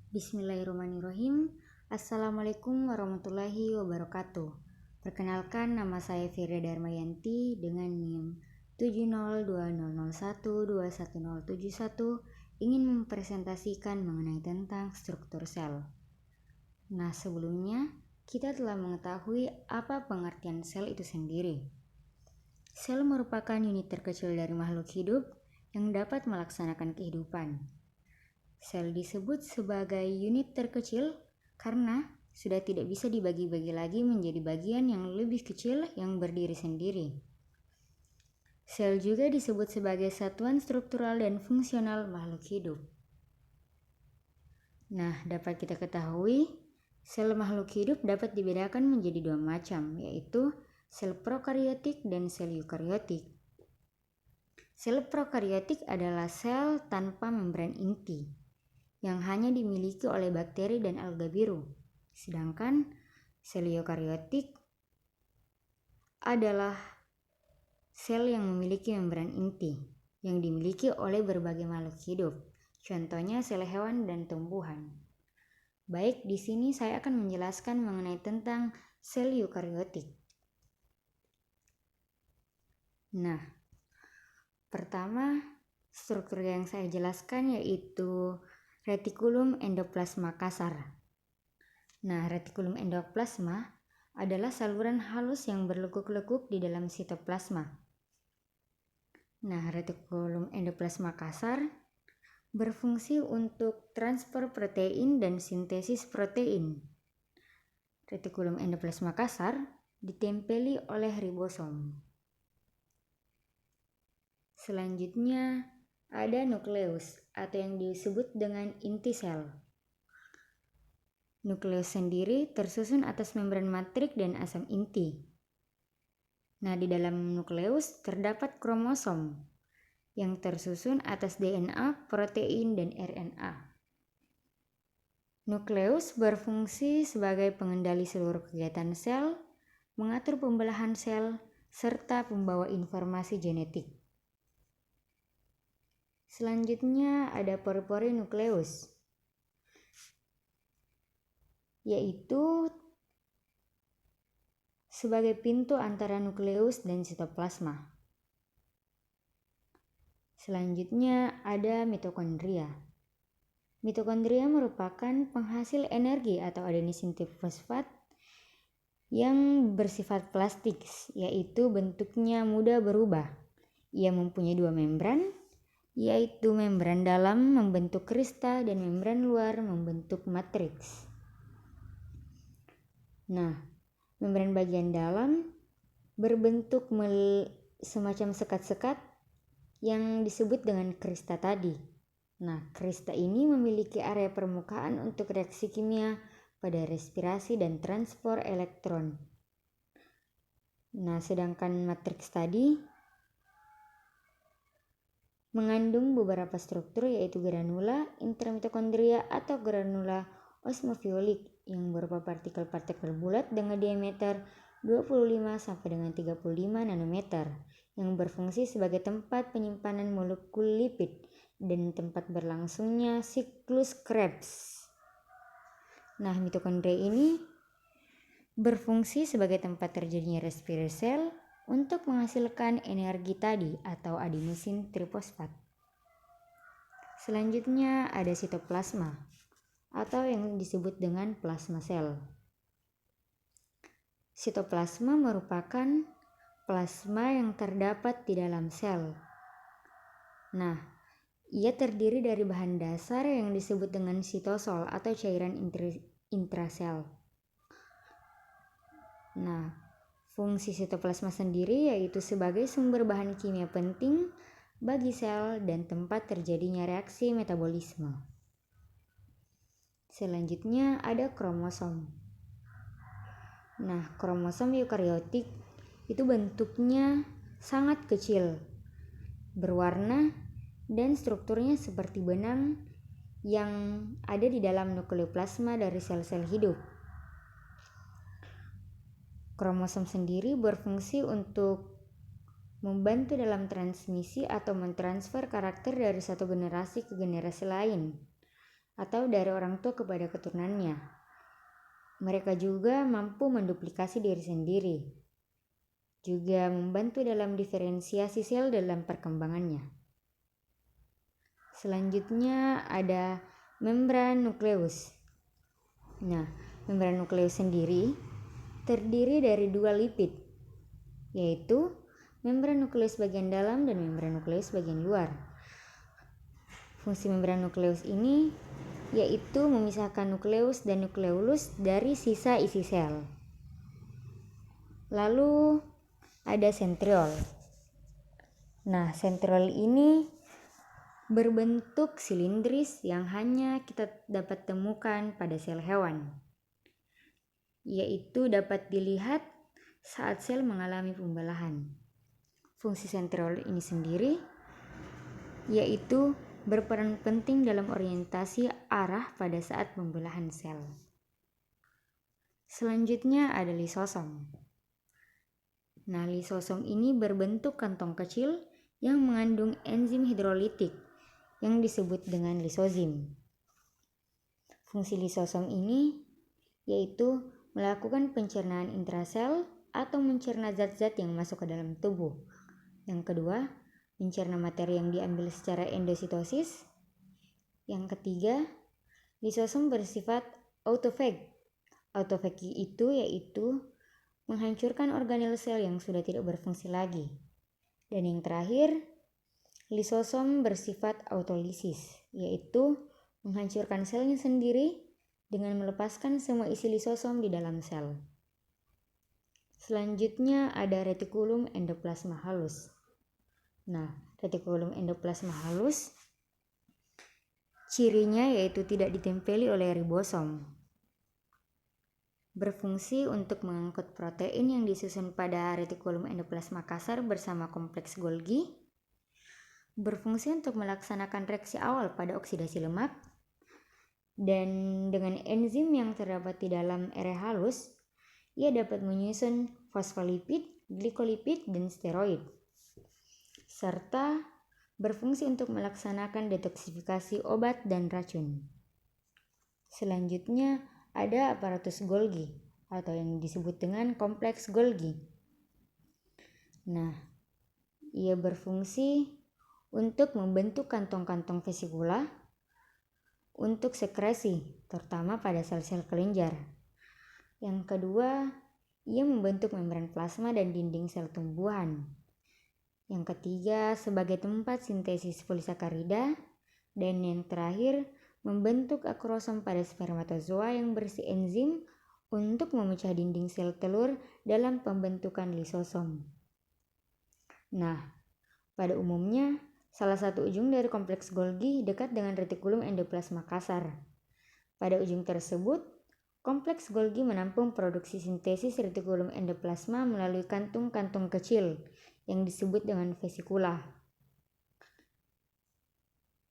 Bismillahirrahmanirrahim. Assalamualaikum warahmatullahi wabarakatuh. Perkenalkan, nama saya Firda Darmayanti dengan NIM 70200121071 ingin mempresentasikan mengenai tentang struktur sel. Nah, sebelumnya kita telah mengetahui apa pengertian sel itu sendiri. Sel merupakan unit terkecil dari makhluk hidup yang dapat melaksanakan kehidupan. Sel disebut sebagai unit terkecil karena sudah tidak bisa dibagi-bagi lagi menjadi bagian yang lebih kecil yang berdiri sendiri. Sel juga disebut sebagai satuan struktural dan fungsional makhluk hidup. Nah, dapat kita ketahui, sel makhluk hidup dapat dibedakan menjadi dua macam, yaitu sel prokariotik dan sel eukariotik. Sel prokariotik adalah sel tanpa membran inti yang hanya dimiliki oleh bakteri dan alga biru. Sedangkan sel eukariotik adalah sel yang memiliki membran inti yang dimiliki oleh berbagai makhluk hidup. Contohnya sel hewan dan tumbuhan. Baik, di sini saya akan menjelaskan mengenai tentang sel eukariotik. Nah, pertama struktur yang saya jelaskan yaitu retikulum endoplasma kasar. Nah, retikulum endoplasma adalah saluran halus yang berlekuk-lekuk di dalam sitoplasma. Nah, retikulum endoplasma kasar berfungsi untuk transfer protein dan sintesis protein. Retikulum endoplasma kasar ditempeli oleh ribosom. Selanjutnya ada nukleus atau yang disebut dengan inti sel. Nukleus sendiri tersusun atas membran matrik dan asam inti. Nah, di dalam nukleus terdapat kromosom yang tersusun atas DNA, protein, dan RNA. Nukleus berfungsi sebagai pengendali seluruh kegiatan sel, mengatur pembelahan sel, serta pembawa informasi genetik. Selanjutnya ada pori-pori nukleus, yaitu sebagai pintu antara nukleus dan sitoplasma. Selanjutnya ada mitokondria. Mitokondria merupakan penghasil energi atau adenosin trifosfat yang bersifat plastik, yaitu bentuknya mudah berubah. Ia mempunyai dua membran, yaitu membran dalam membentuk krista dan membran luar membentuk matriks. Nah, membran bagian dalam berbentuk semacam sekat-sekat yang disebut dengan krista tadi. Nah, krista ini memiliki area permukaan untuk reaksi kimia pada respirasi dan transport elektron. Nah, sedangkan matriks tadi mengandung beberapa struktur yaitu granula intramitokondria atau granula osmofiolik yang berupa partikel-partikel bulat dengan diameter 25 sampai dengan 35 nanometer yang berfungsi sebagai tempat penyimpanan molekul lipid dan tempat berlangsungnya siklus Krebs. Nah, mitokondria ini berfungsi sebagai tempat terjadinya respirasi sel untuk menghasilkan energi tadi atau adenosin trifosfat. Selanjutnya ada sitoplasma atau yang disebut dengan plasma sel. Sitoplasma merupakan plasma yang terdapat di dalam sel. Nah, ia terdiri dari bahan dasar yang disebut dengan sitosol atau cairan intrasel. Nah, fungsi sitoplasma sendiri yaitu sebagai sumber bahan kimia penting bagi sel dan tempat terjadinya reaksi metabolisme. Selanjutnya ada kromosom. Nah, kromosom eukariotik itu bentuknya sangat kecil, berwarna dan strukturnya seperti benang yang ada di dalam nukleoplasma dari sel-sel hidup. Kromosom sendiri berfungsi untuk membantu dalam transmisi atau mentransfer karakter dari satu generasi ke generasi lain. atau dari orang tua kepada keturunannya. Mereka juga mampu menduplikasi diri sendiri, juga membantu dalam diferensiasi sel dalam perkembangannya. Selanjutnya ada membran nukleus. Nah, membran nukleus sendiri terdiri dari 2 lipid, yaitu membran nukleus bagian dalam dan membran nukleus bagian luar. Fungsi membran nukleus ini yaitu memisahkan nukleus dan nukleolus dari sisa isi sel. Lalu ada sentriol. Nah, sentriol ini berbentuk silindris yang hanya kita dapat temukan pada sel hewan, yaitu dapat dilihat saat sel mengalami pembelahan. Fungsi sentriol ini sendiri yaitu berperan penting dalam orientasi arah pada saat pembelahan sel. Selanjutnya ada lisosom. Nah, lisosom ini berbentuk kantong kecil yang mengandung enzim hidrolitik yang disebut dengan lisozim. Fungsi lisosom ini yaitu melakukan pencernaan intrasel atau mencerna zat-zat yang masuk ke dalam tubuh. Yang kedua, mencerna materi yang diambil secara endositosis. Yang ketiga, lisosom bersifat autofag. Autofag itu yaitu menghancurkan organel sel yang sudah tidak berfungsi lagi. Dan yang terakhir, lisosom bersifat autolisis, yaitu menghancurkan selnya sendiri dengan melepaskan semua isi lisosom di dalam sel. Selanjutnya ada retikulum endoplasma halus. Nah, retikulum endoplasma halus cirinya yaitu tidak ditempeli oleh ribosom. Berfungsi untuk mengangkut protein yang disusun pada retikulum endoplasma kasar bersama kompleks Golgi. Berfungsi untuk melaksanakan reaksi awal pada oksidasi lemak. Dan dengan enzim yang terdapat di dalam area halus, ia dapat menyusun fosfolipid, glikolipid, dan steroid. Serta berfungsi untuk melaksanakan detoksifikasi obat dan racun. Selanjutnya ada aparatus Golgi atau yang disebut dengan kompleks Golgi. Nah, ia berfungsi untuk membentuk kantong-kantong vesikula untuk sekresi, terutama pada sel-sel kelenjar. Yang kedua, ia membentuk membran plasma dan dinding sel tumbuhan. Yang ketiga, sebagai tempat sintesis polisakarida. Dan yang terakhir, membentuk akrosom pada spermatozoa yang berisi enzim untuk memecah dinding sel telur dalam pembentukan lisosom. Nah, pada umumnya, salah satu ujung dari kompleks Golgi dekat dengan retikulum endoplasma kasar. Pada ujung tersebut, kompleks Golgi menampung produksi sintesis retikulum endoplasma melalui kantung-kantung kecil yang disebut dengan vesikula.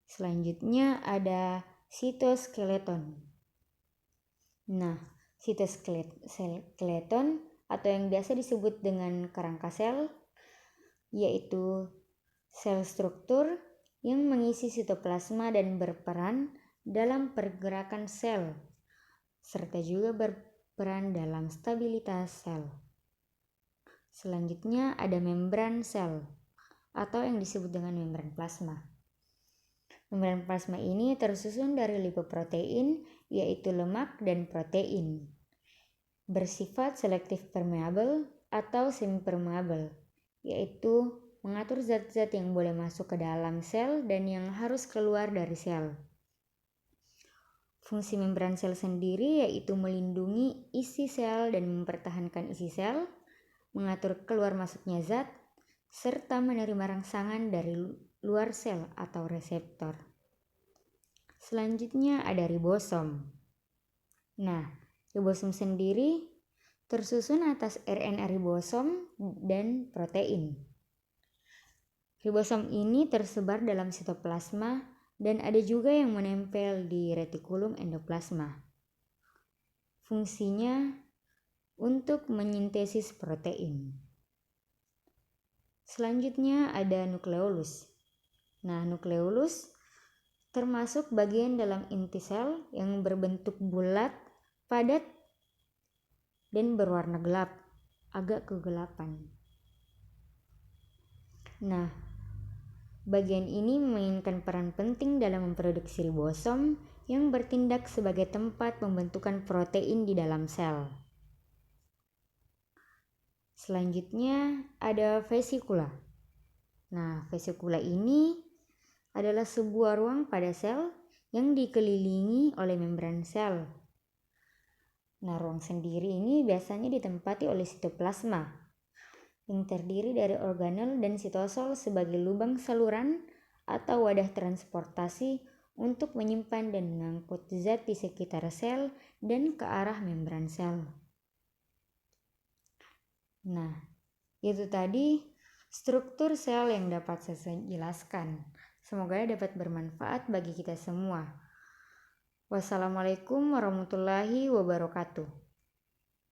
Selanjutnya ada sitoskeleton. Nah, sitoskeleton atau yang biasa disebut dengan kerangka sel yaitu sel struktur yang mengisi sitoplasma dan berperan dalam pergerakan sel serta juga berperan dalam stabilitas sel. Selanjutnya ada membran sel atau yang disebut dengan membran plasma. Membran plasma ini tersusun dari lipoprotein yaitu lemak dan protein. Bersifat selektif permeabel atau semi-permeabel, yaitu mengatur zat-zat yang boleh masuk ke dalam sel dan yang harus keluar dari sel. Fungsi membran sel sendiri yaitu melindungi isi sel dan mempertahankan isi sel, mengatur keluar masuknya zat, serta menerima rangsangan dari luar sel atau reseptor. Selanjutnya ada ribosom. Nah, ribosom sendiri tersusun atas RNA ribosom dan protein. Ribosom ini tersebar dalam sitoplasma dan ada juga yang menempel di retikulum endoplasma. Fungsinya untuk menyintesis protein. Selanjutnya ada nukleolus. Nah, nukleolus termasuk bagian dalam inti sel yang berbentuk bulat, padat, dan berwarna gelap, agak kegelapan. Nah, bagian ini memainkan peran penting dalam memproduksi ribosom yang bertindak sebagai tempat pembentukan protein di dalam sel. Selanjutnya ada vesikula. Nah, vesikula ini adalah sebuah ruang pada sel yang dikelilingi oleh membran sel. Nah, ruang sendiri ini biasanya ditempati oleh sitoplasma yang terdiri dari organel dan sitosol sebagai lubang saluran atau wadah transportasi untuk menyimpan dan mengangkut zat di sekitar sel dan ke arah membran sel. Nah, itu tadi struktur sel yang dapat saya jelaskan. Semoga dapat bermanfaat bagi kita semua. Wassalamualaikum warahmatullahi wabarakatuh.